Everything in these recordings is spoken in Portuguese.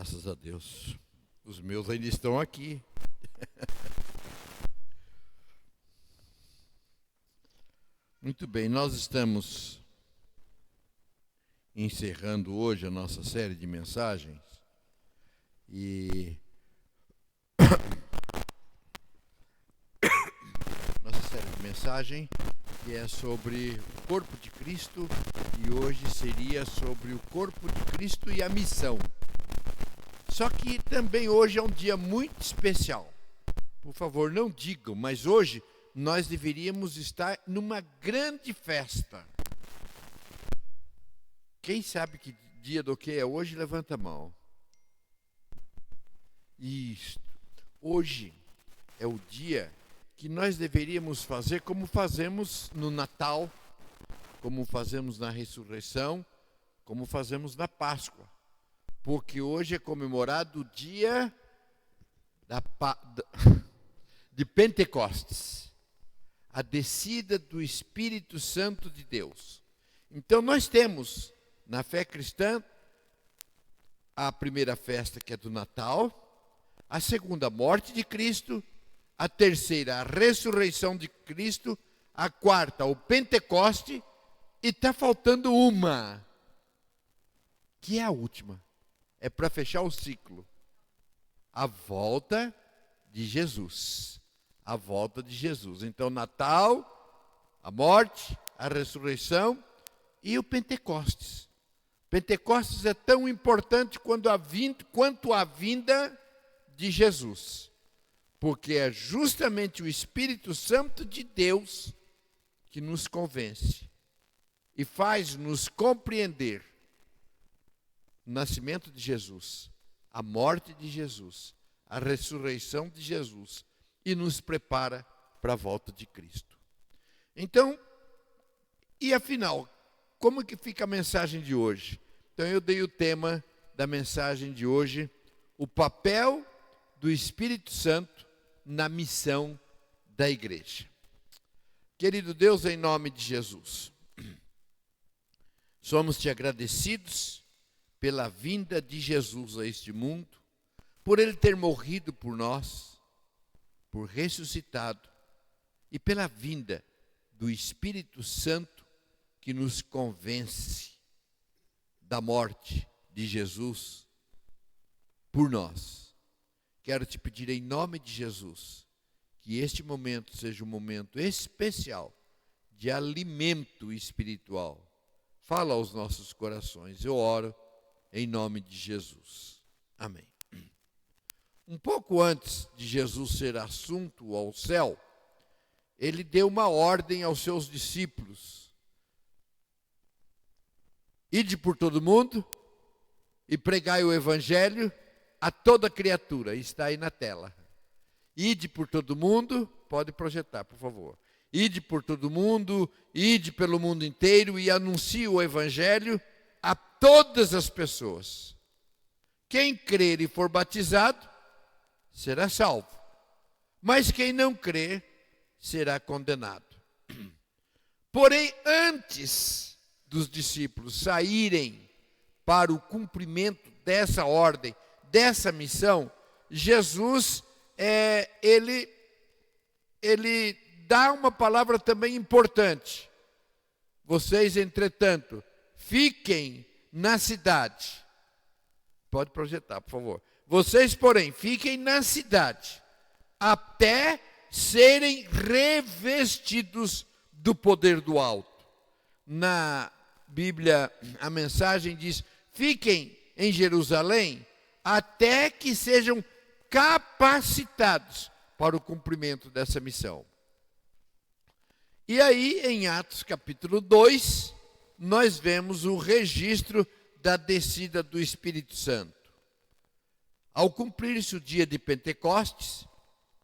Graças a Deus. Os meus ainda estão aqui. Muito bem, nós estamos encerrando hoje a nossa série de mensagens e nossa série de mensagem que é sobre o corpo de Cristo e hoje seria sobre o corpo de Cristo e a missão. Só que também hoje é um dia muito especial. Por favor, não digam, mas hoje nós deveríamos estar numa grande festa. Quem sabe que dia do que é hoje, levanta a mão. Isso. Hoje é o dia que nós deveríamos fazer como fazemos no Natal, como fazemos na ressurreição, como fazemos na Páscoa. Porque hoje é comemorado o dia de Pentecostes, a descida do Espírito Santo de Deus. Então nós temos na fé cristã a primeira festa, que é do Natal, a segunda, a morte de Cristo, a terceira, a ressurreição de Cristo, a quarta, o Pentecoste, e está faltando uma, que é a última. É para fechar o ciclo. A volta de Jesus. A volta de Jesus. Então, Natal, a morte, a ressurreição e o Pentecostes. Pentecostes é tão importante quanto a vinda de Jesus. Porque é justamente o Espírito Santo de Deus que nos convence e faz nos compreender o nascimento de Jesus, a morte de Jesus, a ressurreição de Jesus e nos prepara para a volta de Cristo. Então, e afinal, como que fica a mensagem de hoje? Então eu dei o tema da mensagem de hoje, o papel do Espírito Santo na missão da igreja. Querido Deus, em nome de Jesus, somos-te agradecidos pela vinda de Jesus a este mundo, por ele ter morrido por nós, por ressuscitado, e pela vinda do Espírito Santo que nos convence da morte de Jesus por nós. Quero te pedir em nome de Jesus, que este momento seja um momento especial de alimento espiritual. Fala aos nossos corações, eu oro em nome de Jesus. Amém. Um pouco antes de Jesus ser assunto ao céu, ele deu uma ordem aos seus discípulos. Ide por todo mundo e pregai o evangelho a toda criatura. Está aí na tela. Ide por todo mundo, pode projetar, por favor. Ide por todo mundo, ide pelo mundo inteiro e anuncie o evangelho a todas as pessoas. Quem crer e for batizado, será salvo. Mas quem não crer, será condenado. Porém, antes dos discípulos saírem para o cumprimento dessa ordem, dessa missão, Jesus, ele dá uma palavra também importante. Vocês, entretanto, fiquem na cidade. Pode projetar, por favor. Vocês, porém, fiquem na cidade, até serem revestidos do poder do alto. Na Bíblia, a mensagem diz, fiquem em Jerusalém, até que sejam capacitados para o cumprimento dessa missão. E aí, em Atos capítulo 2, nós vemos o registro da descida do Espírito Santo. Ao cumprir-se o dia de Pentecostes,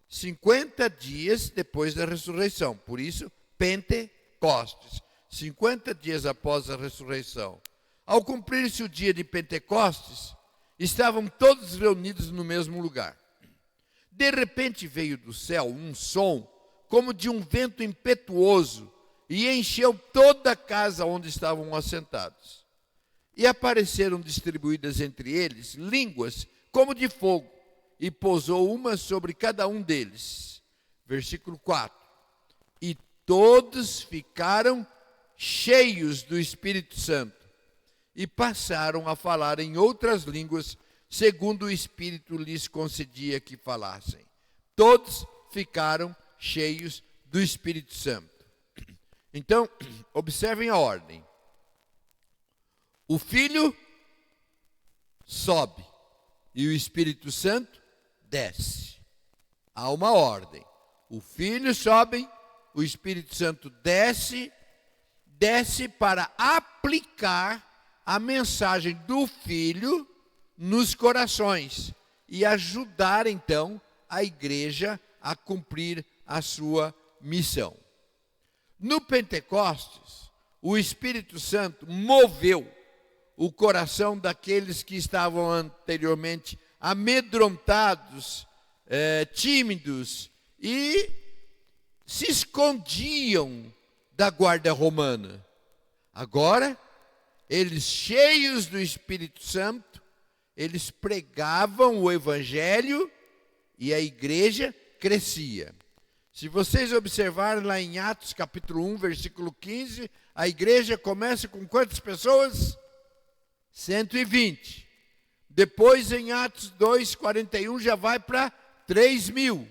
50 dias depois da ressurreição, por isso, Pentecostes, 50 dias após a ressurreição. Ao cumprir-se o dia de Pentecostes, estavam todos reunidos no mesmo lugar. De repente veio do céu um som, como de um vento impetuoso, e encheu toda a casa onde estavam assentados. E apareceram distribuídas entre eles línguas como de fogo, e pousou uma sobre cada um deles. Versículo 4. E todos ficaram cheios do Espírito Santo e passaram a falar em outras línguas, segundo o Espírito lhes concedia que falassem. Todos ficaram cheios do Espírito Santo. Então, observem a ordem. O Filho sobe e o Espírito Santo desce. Há uma ordem. O Filho sobe, o Espírito Santo desce para aplicar a mensagem do Filho nos corações e ajudar então a igreja a cumprir a sua missão. No Pentecostes, o Espírito Santo moveu o coração daqueles que estavam anteriormente amedrontados, tímidos e se escondiam da guarda romana. Agora, eles cheios do Espírito Santo, eles pregavam o Evangelho e a igreja crescia. Se vocês observarem lá em Atos capítulo 1, versículo 15, a igreja começa com quantas pessoas? 120. Depois em Atos 2, 41 já vai para 3.000.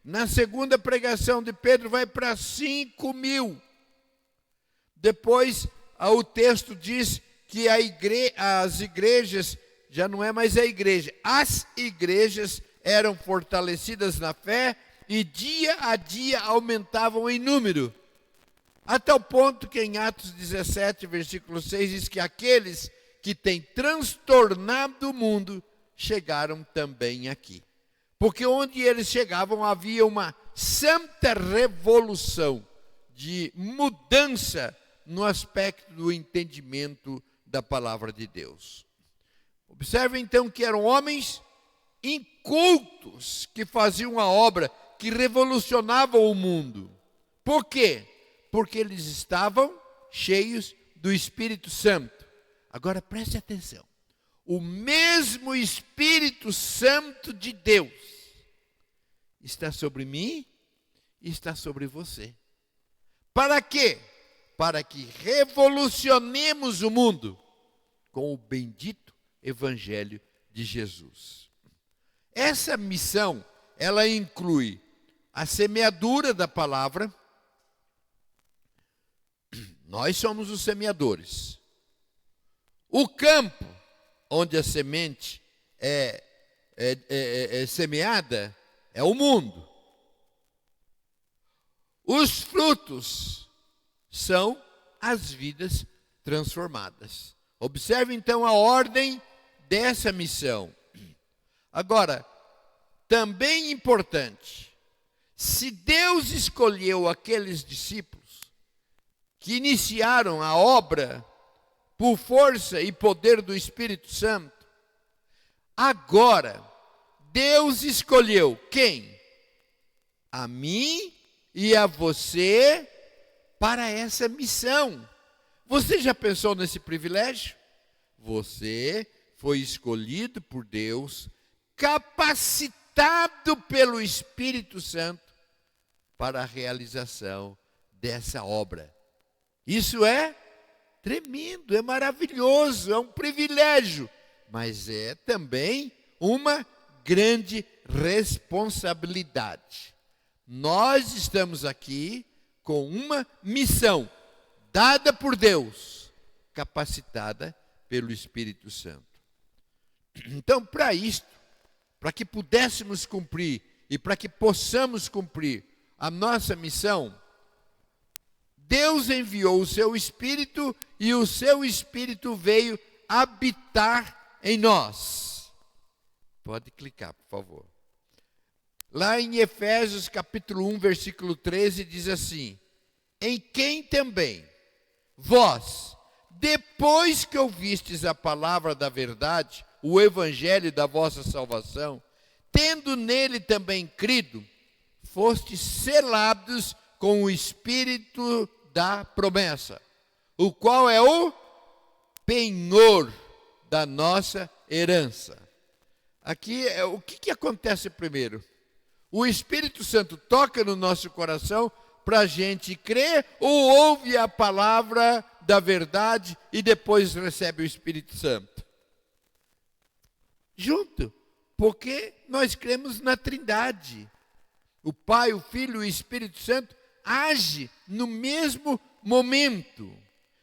Na segunda pregação de Pedro vai para 5.000. Depois o texto diz que as igrejas, já não é mais a igreja, as igrejas eram fortalecidas na fé e dia a dia aumentavam em número. A tal ponto que em Atos 17, versículo 6, diz que aqueles que têm transtornado o mundo chegaram também aqui. Porque onde eles chegavam havia uma santa revolução de mudança no aspecto do entendimento da palavra de Deus. Observe então que eram homens incultos que faziam a obra que revolucionava o mundo. Por quê? Porque eles estavam cheios do Espírito Santo. Agora preste atenção. O mesmo Espírito Santo de Deus está sobre mim e está sobre você. Para quê? Para que revolucionemos o mundo com o bendito Evangelho de Jesus. Essa missão, ela inclui a semeadura da palavra. Nós somos os semeadores. O campo onde a semente é semeada é o mundo. Os frutos são as vidas transformadas. Observe então a ordem dessa missão. Agora, também importante, se Deus escolheu aqueles discípulos que iniciaram a obra por força e poder do Espírito Santo, agora Deus escolheu quem? A mim e a você para essa missão. Você já pensou nesse privilégio? Você foi escolhido por Deus, capacitado pelo Espírito Santo para a realização dessa obra. Isso é tremendo, é maravilhoso, é um privilégio, mas é também uma grande responsabilidade. Nós estamos aqui com uma missão dada por Deus, capacitada pelo Espírito Santo. Então, para isto, para que pudéssemos cumprir e para que possamos cumprir a nossa missão, Deus enviou o seu Espírito e o seu Espírito veio habitar em nós. Pode clicar, por favor. Lá em Efésios capítulo 1, versículo 13, diz assim: em quem também vós, depois que ouvistes a palavra da verdade, o evangelho da vossa salvação, tendo nele também crido, fostes selados com o Espírito da promessa, o qual é o penhor da nossa herança. Aqui, o que acontece primeiro? O Espírito Santo toca no nosso coração para a gente crer ou ouve a palavra da verdade e depois recebe o Espírito Santo? Junto, porque nós cremos na Trindade. O Pai, o Filho e o Espírito Santo agem no mesmo momento.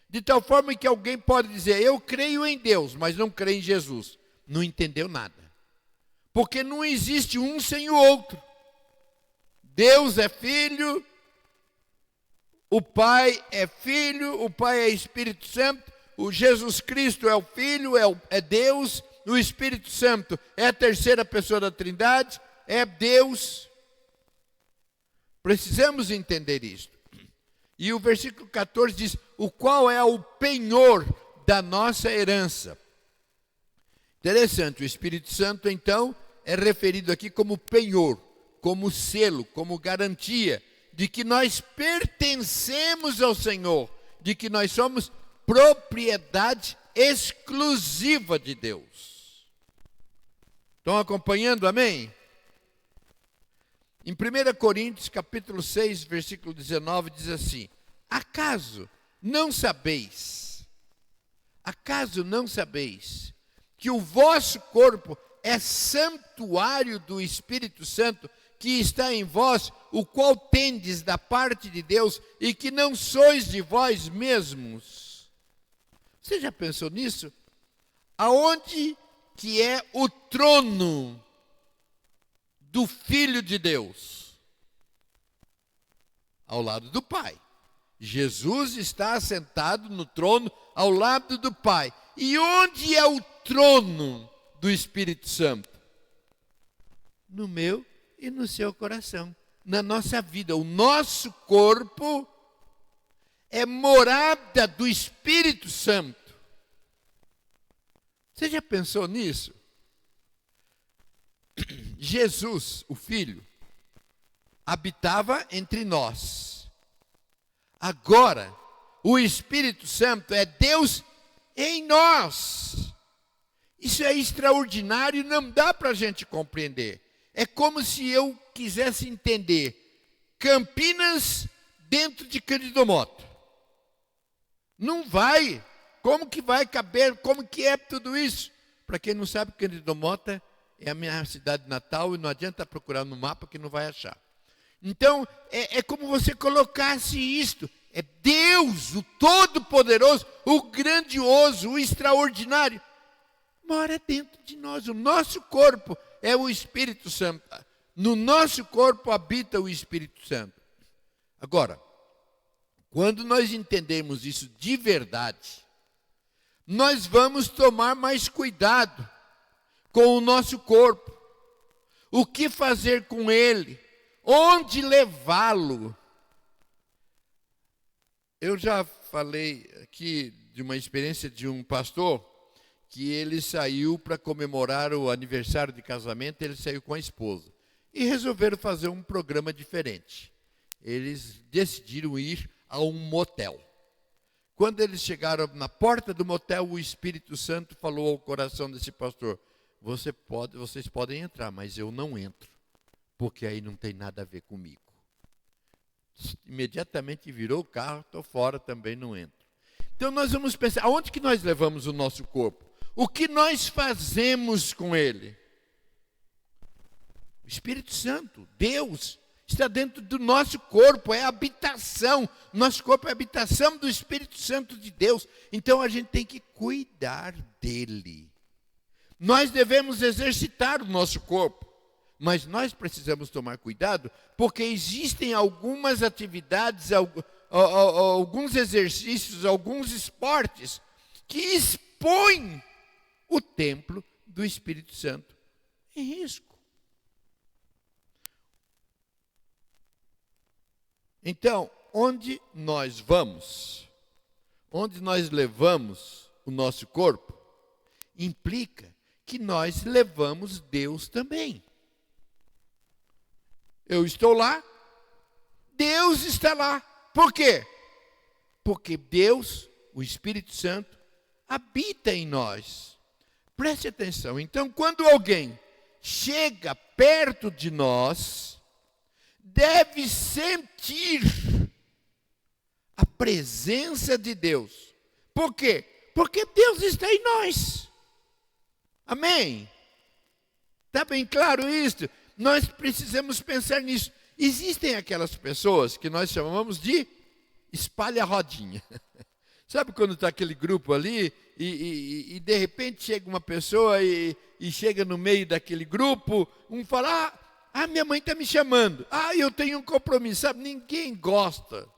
De tal forma que alguém pode dizer, eu creio em Deus, mas não creio em Jesus. Não entendeu nada. Porque não existe um sem o outro. Deus é Filho, o Pai é Filho, o Pai é Espírito Santo, o Jesus Cristo é o Filho, é Deus, o Espírito Santo é a terceira pessoa da Trindade, é Deus. Precisamos entender isso. E o versículo 14 diz, o qual é o penhor da nossa herança. Interessante, o Espírito Santo então é referido aqui como penhor, como selo, como garantia de que nós pertencemos ao Senhor, de que nós somos propriedade exclusiva de Deus. Estão acompanhando, amém? Em 1 Coríntios, capítulo 6, versículo 19, diz assim, acaso não sabeis que o vosso corpo é santuário do Espírito Santo que está em vós, o qual tendes da parte de Deus e que não sois de vós mesmos? Você já pensou nisso? Aonde que é o trono do Filho de Deus? Ao lado do Pai. Jesus está assentado no trono ao lado do Pai. E onde é o trono do Espírito Santo? No meu e no seu coração, na nossa vida. O nosso corpo é morada do Espírito Santo. Você já pensou nisso? Jesus, o Filho, habitava entre nós. Agora, o Espírito Santo é Deus em nós. Isso é extraordinário e não dá para a gente compreender. É como se eu quisesse entender Campinas dentro de Cândido Mota. Não vai. Como que vai caber? Como que é tudo isso? Para quem não sabe, Cândido Mota é a minha cidade natal e não adianta procurar no mapa que não vai achar. Então, é como você colocasse isto. É Deus, o Todo-Poderoso, o Grandioso, o Extraordinário, mora dentro de nós. O nosso corpo é o Espírito Santo. No nosso corpo habita o Espírito Santo. Agora, quando nós entendemos isso de verdade, nós vamos tomar mais cuidado com o nosso corpo. O que fazer com ele? Onde levá-lo? Eu já falei aqui de uma experiência de um pastor que ele saiu para comemorar o aniversário de casamento, ele saiu com a esposa. E resolveram fazer um programa diferente. Eles decidiram ir a um motel. Quando eles chegaram na porta do motel, o Espírito Santo falou ao coração desse pastor, vocês podem entrar, mas eu não entro, porque aí não tem nada a ver comigo. Imediatamente virou o carro, estou fora, também não entro. Então nós vamos pensar, aonde que nós levamos o nosso corpo? O que nós fazemos com ele? O Espírito Santo, Deus, está dentro do nosso corpo, é habitação. Nosso corpo é habitação do Espírito Santo de Deus. Então a gente tem que cuidar dele. Nós devemos exercitar o nosso corpo, mas nós precisamos tomar cuidado, porque existem algumas atividades, alguns exercícios, alguns esportes que expõem o templo do Espírito Santo em risco. Então, onde nós vamos, onde nós levamos o nosso corpo, implica que nós levamos Deus também. Eu estou lá, Deus está lá. Por quê? Porque Deus, o Espírito Santo, habita em nós. Preste atenção. Então, quando alguém chega perto de nós, deve sentir a presença de Deus. Por quê? Porque Deus está em nós. Amém? Está bem claro isso? Nós precisamos pensar nisso. Existem aquelas pessoas que nós chamamos de espalha-rodinha. Sabe quando está aquele grupo ali e de repente chega uma pessoa e chega no meio daquele grupo, um fala, minha mãe está me chamando, eu tenho um compromisso, sabe? Ninguém gosta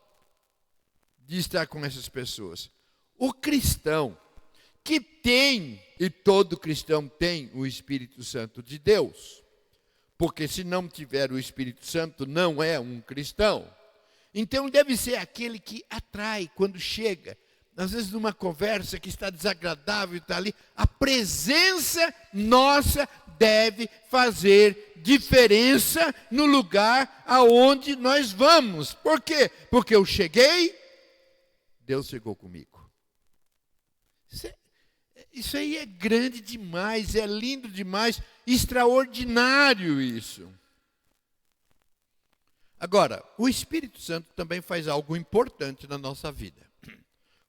de estar com essas pessoas. O cristão que tem, e todo cristão tem o Espírito Santo de Deus, porque se não tiver o Espírito Santo, não é um cristão. Então deve ser aquele que atrai quando chega. Às vezes numa conversa que está desagradável, está ali, a presença nossa deve fazer diferença no lugar aonde nós vamos. Por quê? Porque eu cheguei, Deus chegou comigo. Isso aí é grande demais, é lindo demais, extraordinário isso. Agora, o Espírito Santo também faz algo importante na nossa vida.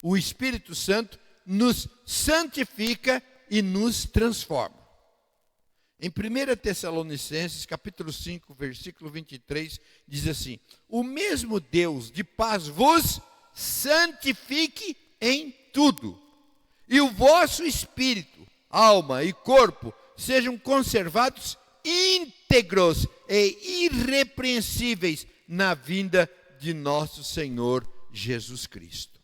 O Espírito Santo nos santifica e nos transforma. Em 1 Tessalonicenses, capítulo 5, versículo 23, diz assim: o mesmo Deus de paz vos santifique em tudo, e o vosso espírito, alma e corpo sejam conservados íntegros e irrepreensíveis na vinda de nosso Senhor Jesus Cristo.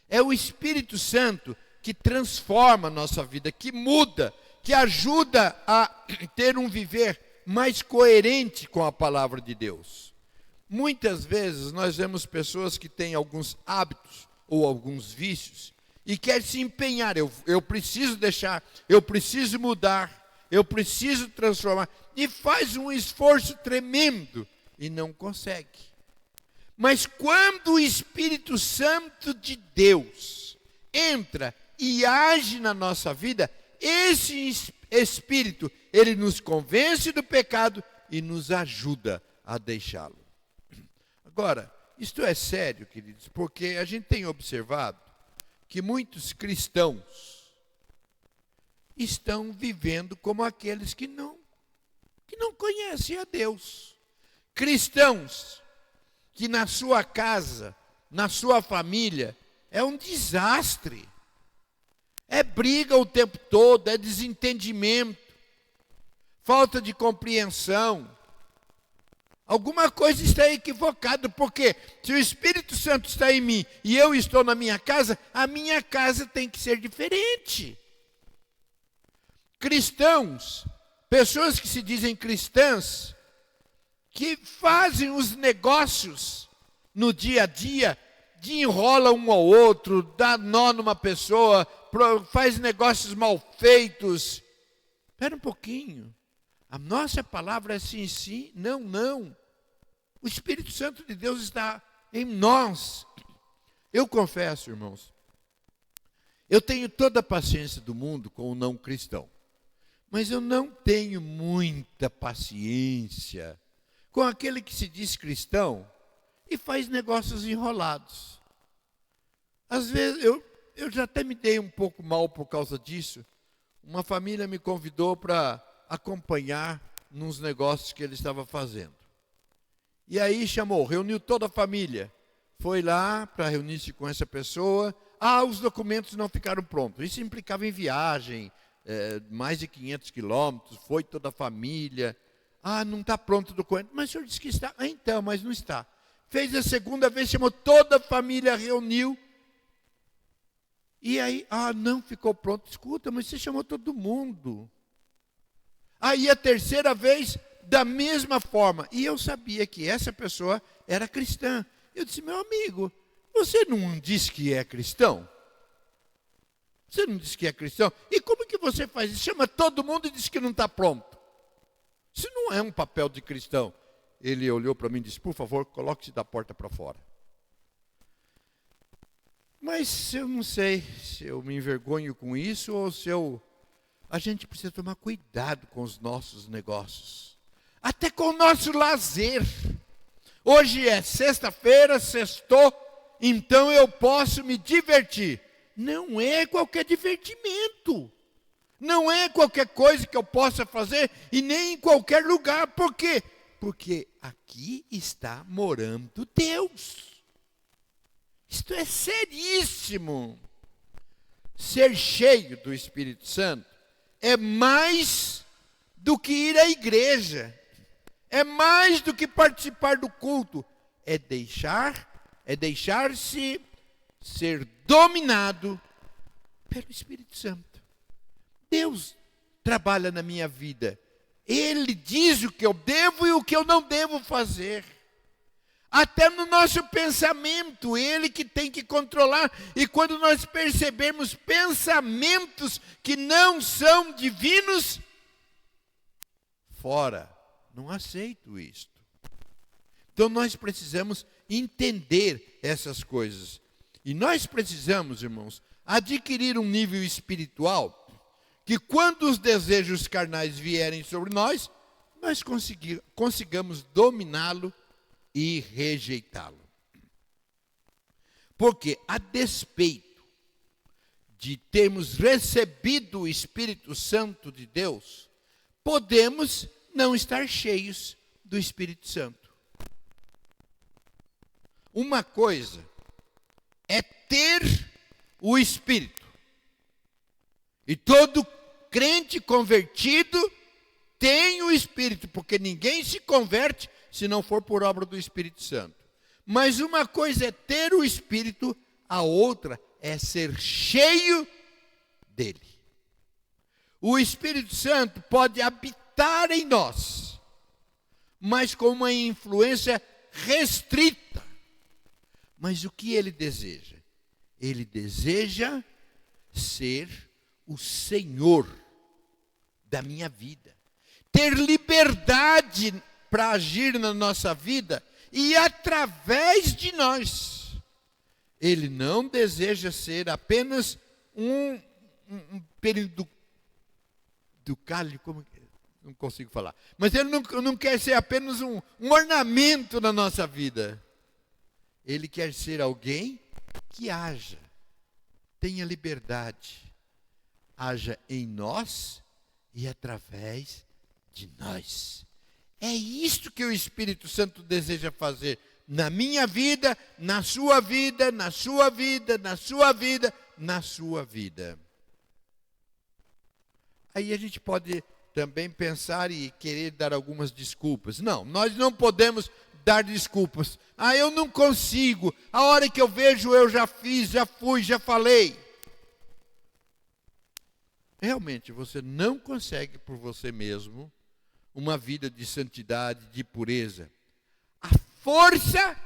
É o Espírito Santo que transforma a nossa vida, que muda, que ajuda a ter um viver mais coerente com a palavra de Deus. Muitas vezes nós vemos pessoas que têm alguns hábitos ou alguns vícios e querem se empenhar. Eu preciso deixar, eu preciso mudar, eu preciso transformar. E faz um esforço tremendo e não consegue. Mas quando o Espírito Santo de Deus entra e age na nossa vida, esse Espírito, ele nos convence do pecado e nos ajuda a deixá-lo. Agora, isto é sério, queridos, porque a gente tem observado que muitos cristãos estão vivendo como aqueles que não conhecem a Deus. Cristãos que na sua casa, na sua família, é um desastre. É briga o tempo todo, é desentendimento, falta de compreensão. Alguma coisa está equivocada, porque se o Espírito Santo está em mim e eu estou na minha casa, a minha casa tem que ser diferente. Cristãos, pessoas que se dizem cristãs, que fazem os negócios no dia a dia, de enrola um ao outro, dá nó numa pessoa, faz negócios mal feitos. Espera um pouquinho. A nossa palavra é sim, sim, não, não. O Espírito Santo de Deus está em nós. Eu confesso, irmãos, eu tenho toda a paciência do mundo com o não cristão, mas eu não tenho muita paciência com aquele que se diz cristão e faz negócios enrolados. Às vezes, eu já até me dei um pouco mal por causa disso. Uma família me convidou para acompanhar nos negócios que ele estava fazendo. E aí reuniu toda a família. Foi lá para reunir-se com essa pessoa. Os documentos não ficaram prontos. Isso implicava em viagem, mais de 500 quilômetros, foi toda a família. Não está pronto o documento. Mas o senhor disse que está. Então, mas não está. Fez a segunda vez, chamou toda a família, reuniu. E aí, não ficou pronto. Escuta, mas você chamou todo mundo. Aí a terceira vez, da mesma forma. E eu sabia que essa pessoa era cristã. Eu disse, meu amigo, você não disse que é cristão? Você não disse que é cristão? E como que você faz isso? Chama todo mundo e diz que não está pronto. Isso não é um papel de cristão. Ele olhou para mim e disse, por favor, coloque-se da porta para fora. Mas eu não sei se eu me envergonho com isso ou se eu... A gente precisa tomar cuidado com os nossos negócios. Até com o nosso lazer. Hoje é sexta-feira, sextou, então eu posso me divertir. Não é qualquer divertimento. Não é qualquer coisa que eu possa fazer e nem em qualquer lugar. Por quê? Porque aqui está morando Deus. Isto é seríssimo. Ser cheio do Espírito Santo é mais do que ir à igreja. É mais do que participar do culto. É deixar-se ser dominado pelo Espírito Santo. Deus trabalha na minha vida. Ele diz o que eu devo e o que eu não devo fazer. Até no nosso pensamento, Ele que tem que controlar. E quando nós percebermos pensamentos que não são divinos, fora, não aceito isto. Então nós precisamos entender essas coisas. E nós precisamos, irmãos, adquirir um nível espiritual que quando os desejos carnais vierem sobre nós consigamos dominá-lo e rejeitá-lo. Porque a despeito de termos recebido o Espírito Santo de Deus, podemos não estar cheios do Espírito Santo. Uma coisa é ter o Espírito. E todo crente convertido tem o Espírito, porque ninguém se converte se não for por obra do Espírito Santo. Mas uma coisa é ter o Espírito, a outra é ser cheio dele. O Espírito Santo pode habitar em nós, mas com uma influência restrita. Mas o que ele deseja? Ele deseja ser o Senhor da minha vida. Ter liberdade para agir na nossa vida e através de nós. Ele não deseja ser apenas um período do cálice, como não consigo falar. Mas ele não quer ser apenas um ornamento na nossa vida. Ele quer ser alguém que haja, tenha liberdade, haja em nós e através de nós. É isto que o Espírito Santo deseja fazer na minha vida, na sua vida, na sua vida, na sua vida, na sua vida. Aí a gente pode também pensar e querer dar algumas desculpas. Não, nós não podemos dar desculpas. Eu não consigo. A hora que eu vejo, eu já fiz, já fui, já falei. Realmente, você não consegue por você mesmo uma vida de santidade, de pureza. A força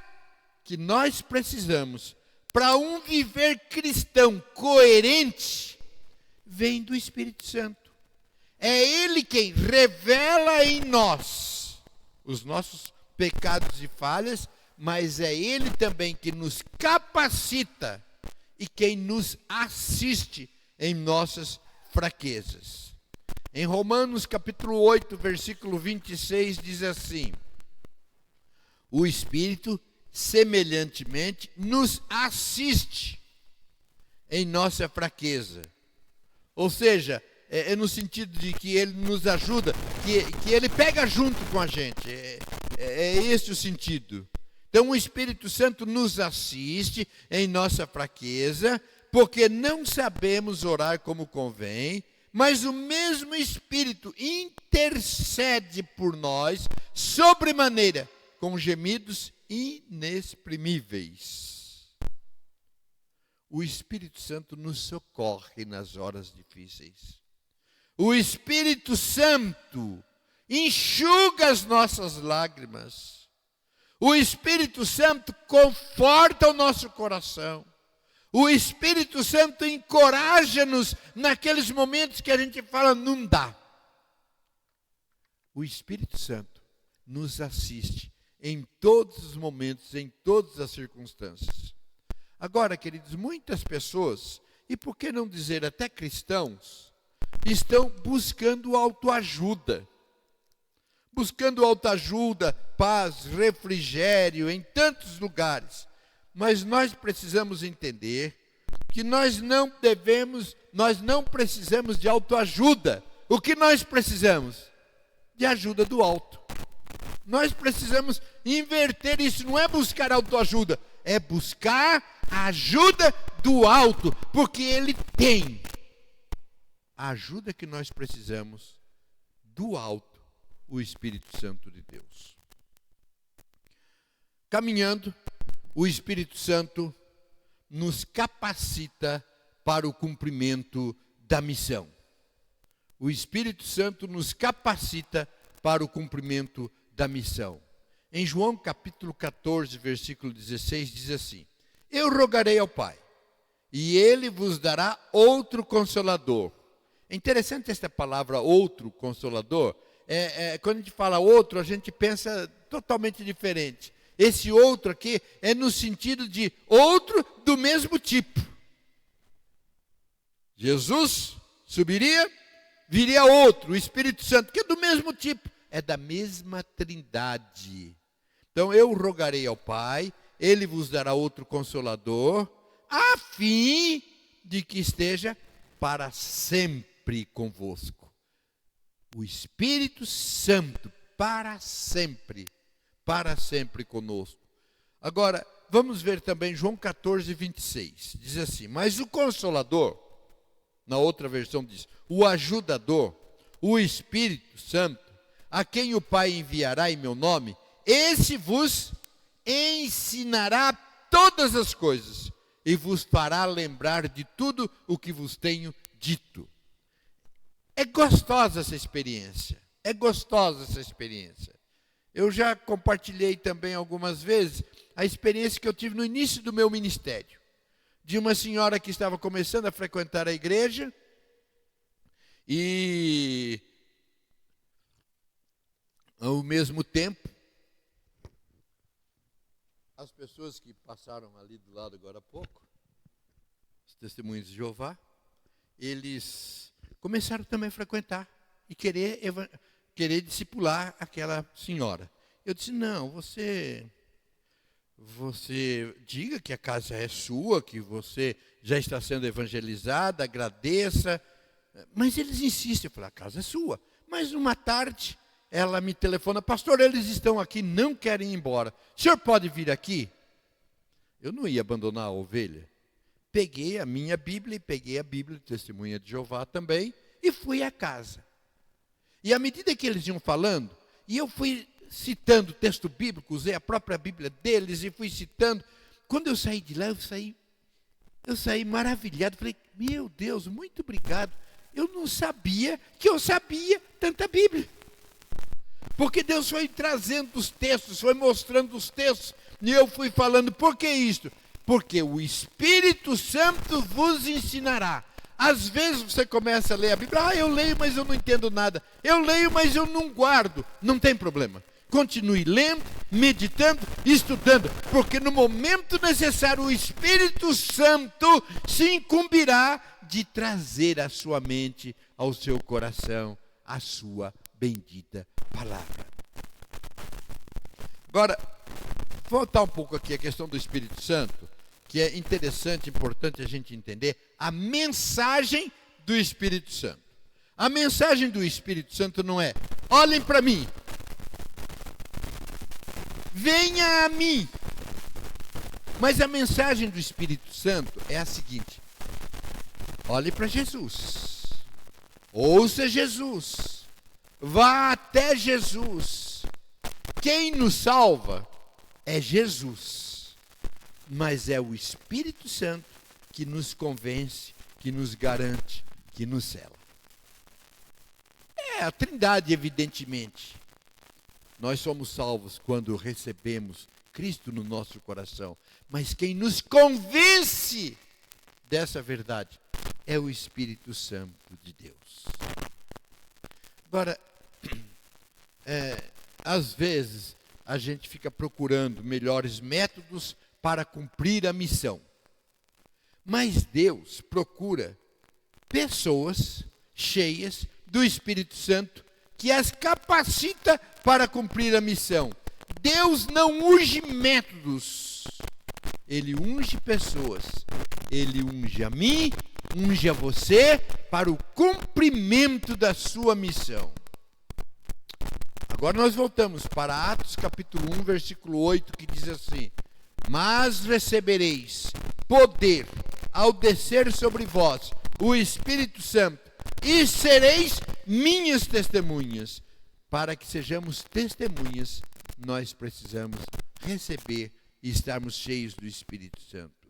que nós precisamos para um viver cristão coerente vem do Espírito Santo. É Ele quem revela em nós os nossos pecados e falhas, mas é Ele também que nos capacita e quem nos assiste em nossas fraquezas. Em Romanos capítulo 8, versículo 26, diz assim: o Espírito semelhantemente nos assiste em nossa fraqueza. Ou seja, é no sentido de que Ele nos ajuda, que Ele pega junto com a gente. É esse o sentido. Então o Espírito Santo nos assiste em nossa fraqueza, porque não sabemos orar como convém, mas o mesmo Espírito intercede por nós sobremaneira, com gemidos inexprimíveis. O Espírito Santo nos socorre nas horas difíceis. O Espírito Santo enxuga as nossas lágrimas. O Espírito Santo conforta o nosso coração. O Espírito Santo encoraja-nos naqueles momentos que a gente fala, não dá. O Espírito Santo nos assiste em todos os momentos, em todas as circunstâncias. Agora, queridos, muitas pessoas, e por que não dizer até cristãos, estão buscando autoajuda. Buscando autoajuda, paz, refrigério em tantos lugares. Mas nós precisamos entender que nós não precisamos de autoajuda. O que nós precisamos? De ajuda do alto. Nós precisamos inverter isso, não é buscar autoajuda, é buscar a ajuda do alto, porque Ele tem a ajuda que nós precisamos do alto, o Espírito Santo de Deus. Caminhando, o Espírito Santo nos capacita para o cumprimento da missão. O Espírito Santo nos capacita para o cumprimento da missão. Em João capítulo 14, versículo 16, diz assim: Eu rogarei ao Pai, e Ele vos dará outro Consolador. É interessante esta palavra, outro Consolador. Quando a gente fala outro, a gente pensa totalmente diferente. Esse outro aqui é no sentido de outro do mesmo tipo. Jesus subiria, viria outro, o Espírito Santo, que é do mesmo tipo, é da mesma Trindade. Então eu rogarei ao Pai, Ele vos dará outro Consolador, a fim de que esteja para sempre convosco. O Espírito Santo para sempre conosco. Agora, vamos ver também João 14, 26. Diz assim: Mas o Consolador, na outra versão diz, o ajudador, o Espírito Santo, a quem o Pai enviará em meu nome, esse vos ensinará todas as coisas e vos fará lembrar de tudo o que vos tenho dito. É gostosa essa experiência. Eu já compartilhei também algumas vezes a experiência que eu tive no início do meu ministério. De uma senhora que estava começando a frequentar a igreja e, ao mesmo tempo, as pessoas que passaram ali do lado agora há pouco, os testemunhos de Jeová, eles começaram também a frequentar e querer discipular aquela senhora. Eu disse: não, você diga que a casa é sua, que você já está sendo evangelizada, agradeça. Mas eles insistem. Eu falei: a casa é sua. Mas uma tarde ela me telefona: pastor, eles estão aqui, não querem ir embora. O senhor pode vir aqui? Eu não ia abandonar a ovelha. Peguei a minha Bíblia e peguei a Bíblia de Testemunha de Jeová também e fui à casa. E à medida que eles iam falando, e eu fui citando o texto bíblico, usei a própria Bíblia deles e fui citando. Quando eu saí de lá, eu saí maravilhado. Falei: meu Deus, muito obrigado. Eu não sabia que eu sabia tanta Bíblia. Porque Deus foi trazendo os textos, foi mostrando os textos, e eu fui falando. Por que isto? Porque o Espírito Santo vos ensinará. Às vezes você começa a ler a Bíblia: eu leio, mas eu não entendo nada. Eu leio, mas eu não guardo. Não tem problema. Continue lendo, meditando, estudando, porque no momento necessário o Espírito Santo se incumbirá de trazer à sua mente, ao seu coração, a sua bendita palavra. Agora, voltar um pouco aqui a questão do Espírito Santo, que é interessante, importante a gente entender a mensagem do Espírito Santo. A mensagem do Espírito Santo não é: olhem para mim, venha a mim. Mas a mensagem do Espírito Santo é a seguinte: olhe para Jesus, ouça Jesus, vá até Jesus. Quem nos salva é Jesus, mas é o Espírito Santo que nos convence, que nos garante, que nos sela. É a Trindade, evidentemente. Nós somos salvos quando recebemos Cristo no nosso coração, mas quem nos convence dessa verdade é o Espírito Santo de Deus. Agora, às vezes a gente fica procurando melhores métodos para cumprir a missão. Mas Deus procura pessoas cheias do Espírito Santo que as capacita para cumprir a missão. Deus não unge métodos, Ele unge pessoas. Ele unge a mim, unge a você para o cumprimento da sua missão. Agora nós voltamos para Atos capítulo 1, versículo 8, que diz assim: mas recebereis poder ao descer sobre vós o Espírito Santo, e sereis minhas testemunhas. Para que sejamos testemunhas, nós precisamos receber e estarmos cheios do Espírito Santo.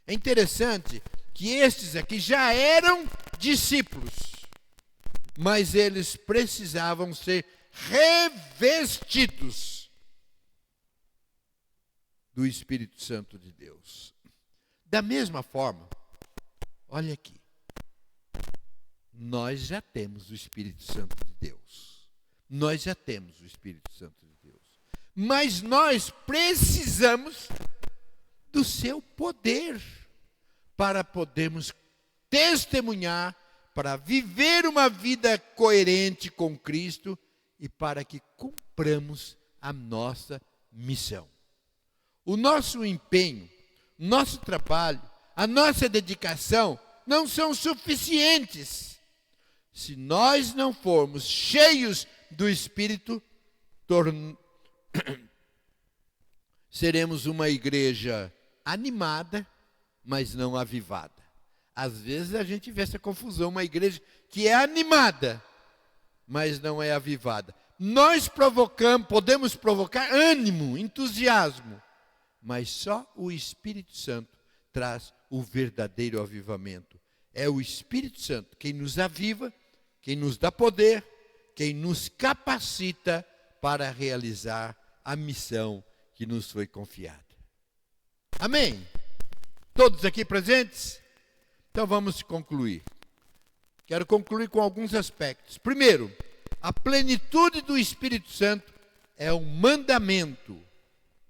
É interessante que estes aqui já eram discípulos, mas eles precisavam ser revestidos do Espírito Santo de Deus. Da mesma forma, olha aqui, nós já temos o Espírito Santo de Deus. Nós já temos o Espírito Santo de Deus. Mas nós precisamos do seu poder para podermos testemunhar, para viver uma vida coerente com Cristo e para que cumpramos a nossa missão. O nosso empenho, nosso trabalho, a nossa dedicação não são suficientes se nós não formos cheios do Espírito. Seremos uma igreja animada, mas não avivada. Às vezes a gente vê essa confusão, uma igreja que é animada, mas não é avivada. Nós podemos provocar ânimo, entusiasmo, mas só o Espírito Santo traz o verdadeiro avivamento. É o Espírito Santo quem nos aviva, quem nos dá poder, quem nos capacita para realizar a missão que nos foi confiada. Amém? Todos aqui presentes? Então vamos concluir. Quero concluir com alguns aspectos. Primeiro, a plenitude do Espírito Santo é um mandamento,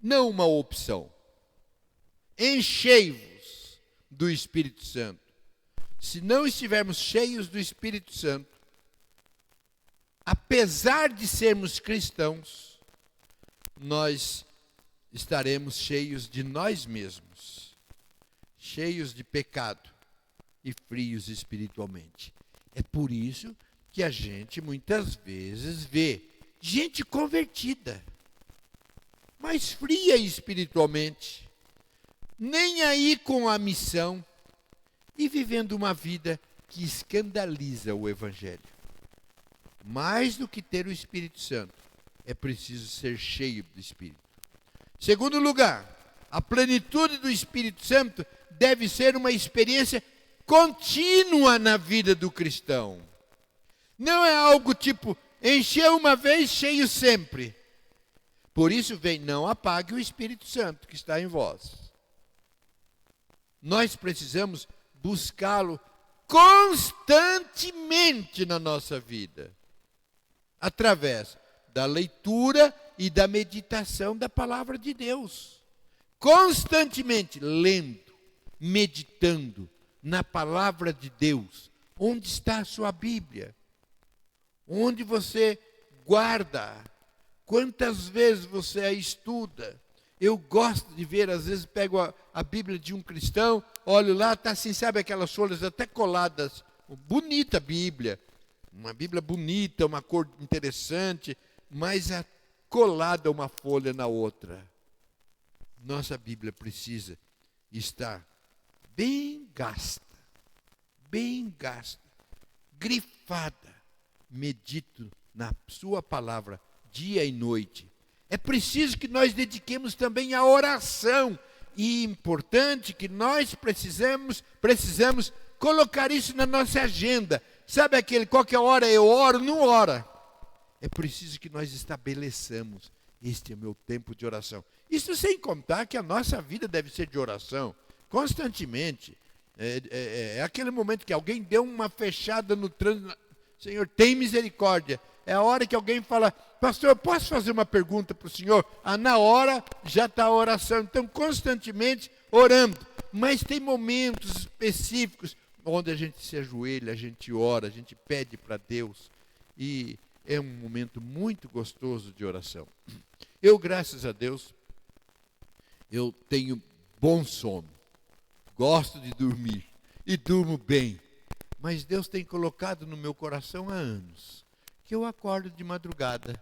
não uma opção. Enchei-vos do Espírito Santo. Se não estivermos cheios do Espírito Santo, apesar de sermos cristãos, nós estaremos cheios de nós mesmos, cheios de pecado e frios espiritualmente. É por isso que a gente muitas vezes vê gente convertida, mas fria espiritualmente, nem aí com a missão e vivendo uma vida que escandaliza o Evangelho. Mais do que ter o Espírito Santo, é preciso ser cheio do Espírito. Segundo lugar, a plenitude do Espírito Santo deve ser uma experiência contínua na vida do cristão. Não é algo tipo, encheu uma vez, cheio sempre. Por isso vem, não apague o Espírito Santo que está em vós. Nós precisamos buscá-lo constantemente na nossa vida, através da leitura e da meditação da palavra de Deus. Constantemente lendo, meditando na palavra de Deus. Onde está a sua Bíblia? Onde você guarda? Quantas vezes você a estuda? Eu gosto de ver, às vezes pego a Bíblia de um cristão, olho lá, está assim, sabe aquelas folhas até coladas. Bonita Bíblia. Uma Bíblia bonita, uma cor interessante, mas colada uma folha na outra. Nossa Bíblia precisa estar bem gasta, grifada. Medito na sua palavra dia e noite. É preciso que nós dediquemos também à oração. E importante que nós precisamos colocar isso na nossa agenda. Sabe aquele, qualquer hora eu oro, não ora. É preciso que nós estabeleçamos, este é o meu tempo de oração. Isso sem contar que a nossa vida deve ser de oração, constantemente. É aquele momento que alguém deu uma fechada no trânsito, Senhor, tem misericórdia. É a hora que alguém fala, pastor, eu posso fazer uma pergunta para o senhor? Na hora já está a oração. Então, constantemente orando. mas tem momentos específicos onde a gente se ajoelha, a gente ora, a gente pede para Deus, e é um momento muito gostoso de oração. Eu, graças a Deus, eu tenho bom sono, gosto de dormir e durmo bem, mas Deus tem colocado no meu coração há anos que eu acordo de madrugada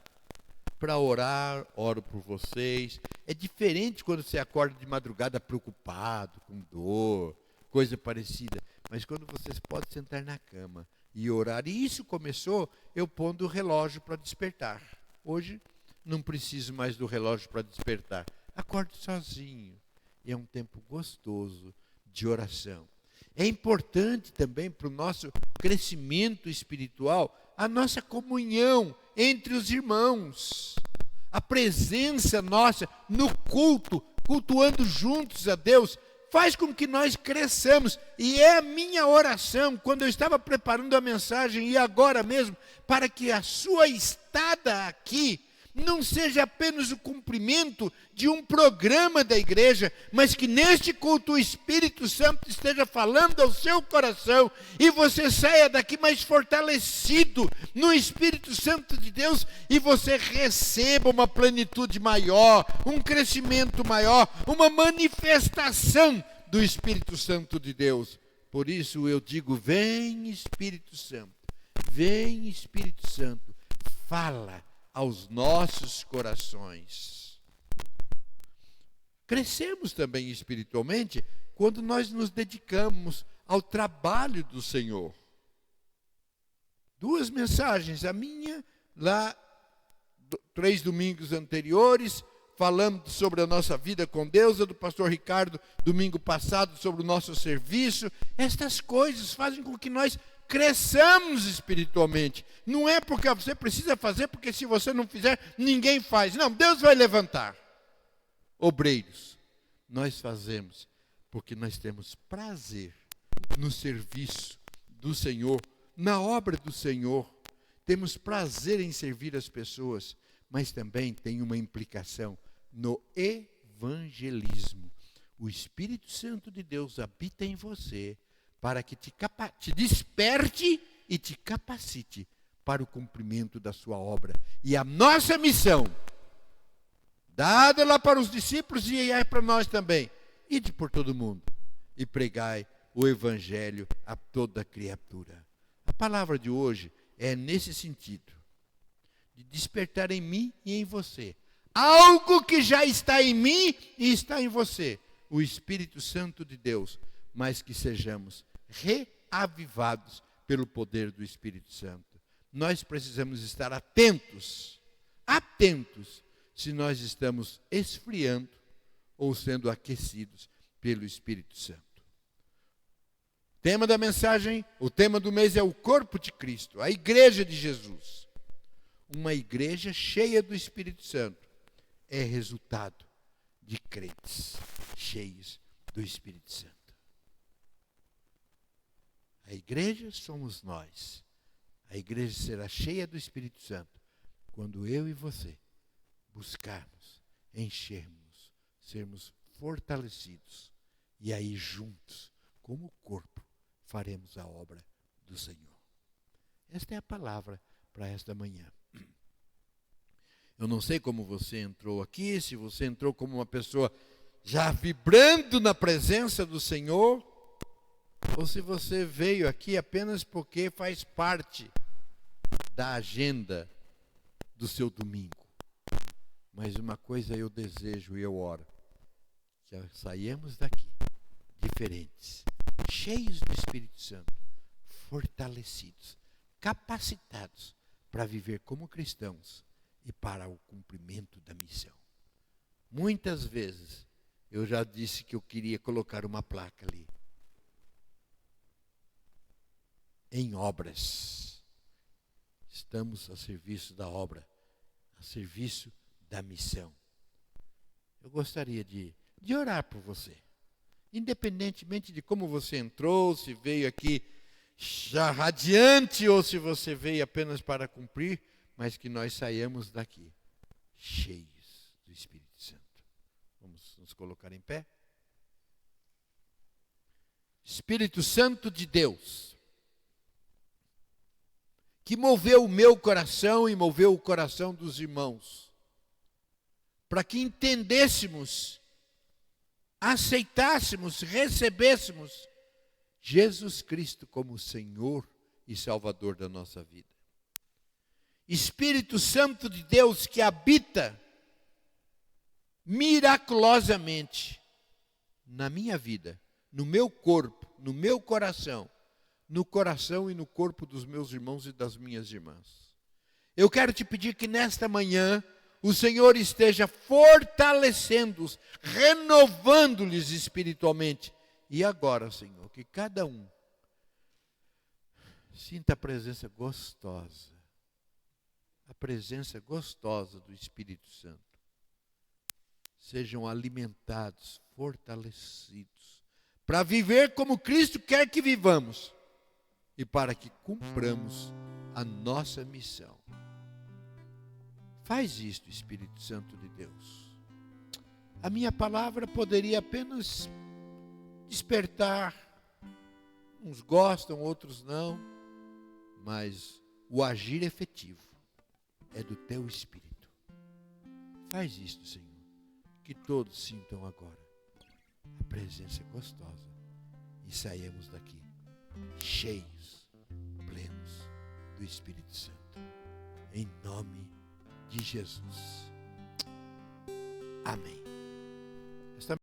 para orar, oro por vocês. É diferente quando você acorda de madrugada preocupado, com dor, coisa parecida. Mas quando você pode sentar na cama e orar, e isso começou eu pondo o relógio para despertar. Hoje não preciso mais do relógio para despertar. Acordo sozinho. E é um tempo gostoso de oração. É importante também para o nosso crescimento espiritual a nossa comunhão entre os irmãos. A presença nossa no culto, cultuando juntos a Deus, faz com que nós cresçamos. E é a minha oração, quando eu estava preparando a mensagem, e agora mesmo, para que a sua estada aqui não seja apenas o cumprimento de um programa da igreja, mas que neste culto o Espírito Santo esteja falando ao seu coração e você saia daqui mais fortalecido no Espírito Santo de Deus e você receba uma plenitude maior, um crescimento maior, uma manifestação do Espírito Santo de Deus. Por isso eu digo, vem Espírito Santo, fala aos nossos corações. Crescemos também espiritualmente quando nós nos dedicamos ao trabalho do Senhor. 2 mensagens, a minha lá 3 domingos anteriores, falando sobre a nossa vida com Deus, a do pastor Ricardo domingo passado sobre o nosso serviço. Estas coisas fazem com que nós cresçamos espiritualmente. Não é porque você precisa fazer, porque se você não fizer, ninguém faz. Não, Deus vai levantar obreiros. Nós fazemos porque nós temos prazer no serviço do Senhor, na obra do Senhor. Temos prazer em servir as pessoas, mas também tem uma implicação no evangelismo. O Espírito Santo de Deus habita em você para que te desperte e te capacite para o cumprimento da sua obra. E a nossa missão, dada lá para os discípulos e é para nós também, ide por todo mundo e pregai o evangelho a toda criatura. A palavra de hoje é nesse sentido, de despertar em mim e em você algo que já está em mim e está em você, o Espírito Santo de Deus, mas que sejamos reavivados pelo poder do Espírito Santo. Nós precisamos estar atentos, se nós estamos esfriando ou sendo aquecidos pelo Espírito Santo. Tema da mensagem, o tema do mês é o corpo de Cristo, a igreja de Jesus. Uma igreja cheia do Espírito Santo é resultado de crentes cheios do Espírito Santo. A igreja somos nós. A igreja será cheia do Espírito Santo quando eu e você buscarmos, enchermos, sermos fortalecidos. E aí juntos, como corpo, faremos a obra do Senhor. Esta é a palavra para esta manhã. Eu não sei como você entrou aqui, se você entrou como uma pessoa já vibrando na presença do Senhor, ou se você veio aqui apenas porque faz parte da agenda do seu domingo. Mas uma coisa eu desejo e eu oro, que saímos daqui diferentes, cheios do Espírito Santo, fortalecidos, capacitados para viver como cristãos e para o cumprimento da missão. Muitas vezes eu já disse que eu queria colocar uma placa ali. Em obras. Estamos a serviço da obra, a serviço da missão. Eu gostaria de orar por você. Independentemente de como você entrou, se veio aqui já radiante ou se você veio apenas para cumprir, mas que nós saiamos daqui cheios do Espírito Santo. Vamos nos colocar em pé? Espírito Santo de Deus, que moveu o meu coração e moveu o coração dos irmãos, para que entendêssemos, aceitássemos, recebêssemos Jesus Cristo como Senhor e Salvador da nossa vida. Espírito Santo de Deus que habita miraculosamente na minha vida, no meu corpo, no meu coração, no coração e no corpo dos meus irmãos e das minhas irmãs. Eu quero te pedir que nesta manhã o Senhor esteja fortalecendo-os, renovando-lhes espiritualmente. E agora, Senhor, que cada um sinta a presença gostosa do Espírito Santo. Sejam alimentados, fortalecidos, para viver como Cristo quer que vivamos e para que cumpramos a nossa missão. Faz isto, Espírito Santo de Deus. A minha palavra poderia apenas despertar, uns gostam, outros não, mas o agir efetivo é do teu Espírito. Faz isto, Senhor, que todos sintam agora a presença gostosa e saímos daqui cheios, plenos do Espírito Santo. Em nome de Jesus. Amém.